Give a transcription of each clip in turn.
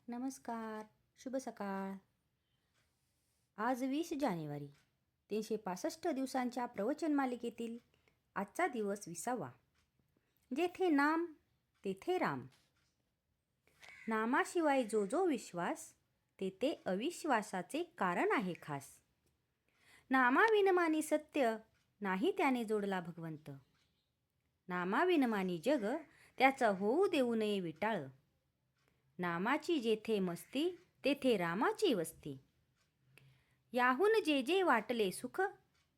नमस्कार, शुभ सकाळ. आज 20 जानेवारी. 365 दिवसांच्या प्रवचन मालिकेतील आजचा दिवस 20वा. जेथे नाम तेथे राम. नामाशिवाय जो जो विश्वास, तेथे अविश्वासाचे कारण आहे खास. नामाविनमानी सत्य, नाही त्याने जोडला भगवंत. नामाविनमानी जग, त्याचा होऊ देऊ नये विटाळ. नामाची जेथे मस्ती, तेथे रामाची वस्ती. याहून जे जे वाटले सुख,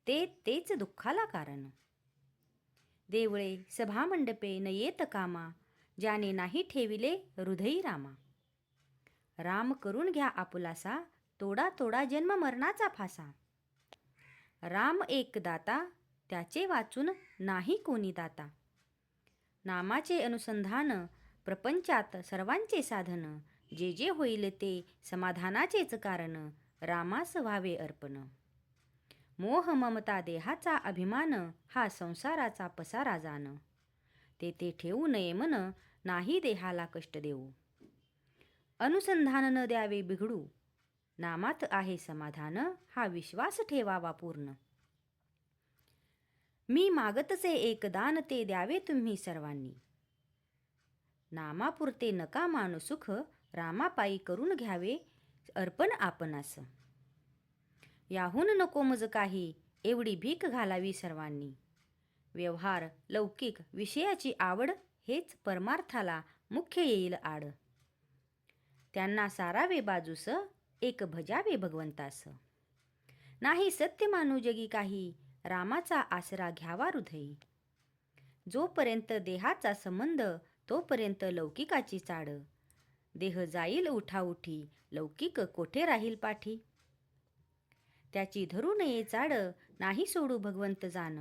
ते तेच दुःखाला कारण. देवळे सभामंडपे न येत कामा, ज्याने नाही ठेविले हृदयी रामा. राम करून घ्या आपुलासा, तोडा तोडा जन्म मरणाचा फासा. राम एक दाता, त्याचे वाचून नाही कोणी दाता. नामाचे अनुसंधान, प्रपंचात सर्वांचे साधन. जे जे होईल ते समाधानाचेच कारण, रामास व्हावे अर्पण. मोह ममता देहाचा अभिमान, हा संसाराचा पसारा जाण. तेथे ठेवू नये मन, नाही देहाला कष्ट देऊ. अनुसंधान न द्यावे बिघडू, नामात आहे समाधान, हा विश्वास ठेवावा पूर्ण. मी मागतसे एक दान, ते द्यावे तुम्ही सर्वांनी. नामापुरते नका मानू सुख, रामापायी करून घ्यावे अर्पण आपणास. याहून नको मज काही, एवढी भीक घालावी सर्वांनी. व्यवहार लौकिक विषयाची आवड, हेच परमार्थाला मुख्य येईल आड. त्यांना सारावे बाजूस, एक भजावे भगवंतास. नाही सत्य मानू जगी काही, रामाचा आसरा घ्यावा हृदयी. जोपर्यंत देहाचा संबंध, तोपर्यंत लौकिकाची चाड. देह जाईल उठाउठी, लौकिक कोठे राहील पाठी. त्याची धरू नये चाड, नाही सोडू भगवंत जाण.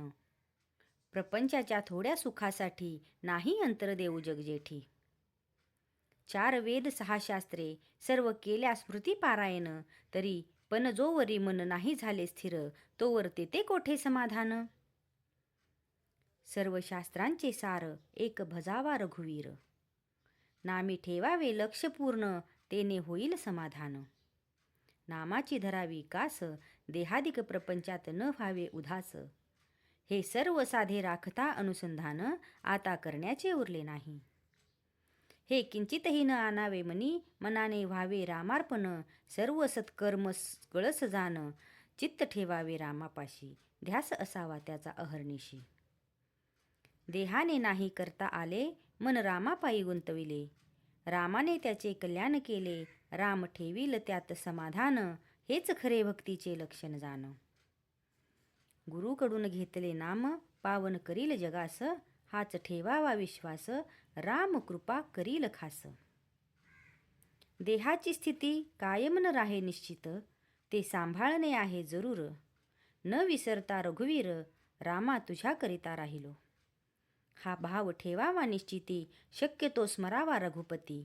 प्रपंचाच्या थोड्या सुखासाठी, नाही अंतर देऊ जगजेठी. 4 वेद 6 शास्त्रे, सर्व केल्या स्मृती पारायण. तरी पण जोवरी मन नाही झाले स्थिर, तोवर तेथे कोठे समाधान. सर्व शास्त्रांचे सार, एक भजावा रघुवीर. नामी ठेवावे लक्ष पूर्ण, तेने होईल समाधान. नामाची धरावी कास, देहादिक प्रपंचात न व्हावे उदास. हे सर्व साधे राखता अनुसंधान, आता करण्याचे उरले नाही. हे किंचितही न आणावे मनी, मनाने व्हावे रामार्पण. सर्व सत्कर्म कळस जाण, चित्त ठेवावे रामापाशी. ध्यास असावा त्याचा अहर्निशी. देहाने नाही करता आले, मन रामापायी गुंतविले. रामाने त्याचे कल्याण केले, राम ठेवील त्यात समाधान. हेच खरे भक्तीचे लक्षण जाण. गुरुकडून घेतले नाम, पावन करील जगास. हाच ठेवावा विश्वास, राम कृपा करील खास. देहाची स्थिती कायम न राहे निश्चित, ते सांभाळणे आहे जरूर. न विसरता रघुवीर, रामा तुझ्याकरिता राहिलो. हा भाव ठेवावा निश्चिती, शक्यतो स्मरावा रघुपती.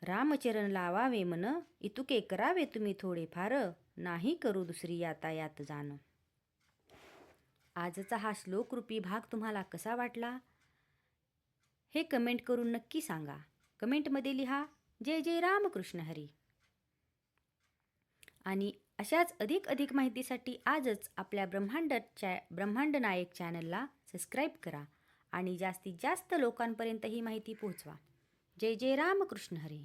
रामचरण लावावे मन, इतुके करावे तुम्ही थोडे फार. नाही करू दुसरी यातायात जाण. आजचा हा श्लोकरूपी भाग तुम्हाला कसा वाटला, हे कमेंट करून नक्की सांगा. कमेंटमध्ये लिहा जय जय रामकृष्ण हरी. आणि अशाच अधिक माहितीसाठी आजच आपल्या ब्रह्मांड नायक चॅनलला सबस्क्राईब करा आणि जास्तीत जास्त लोकांपर्यंत ही माहिती पोहोचवा. जय जय रामकृष्ण हरी.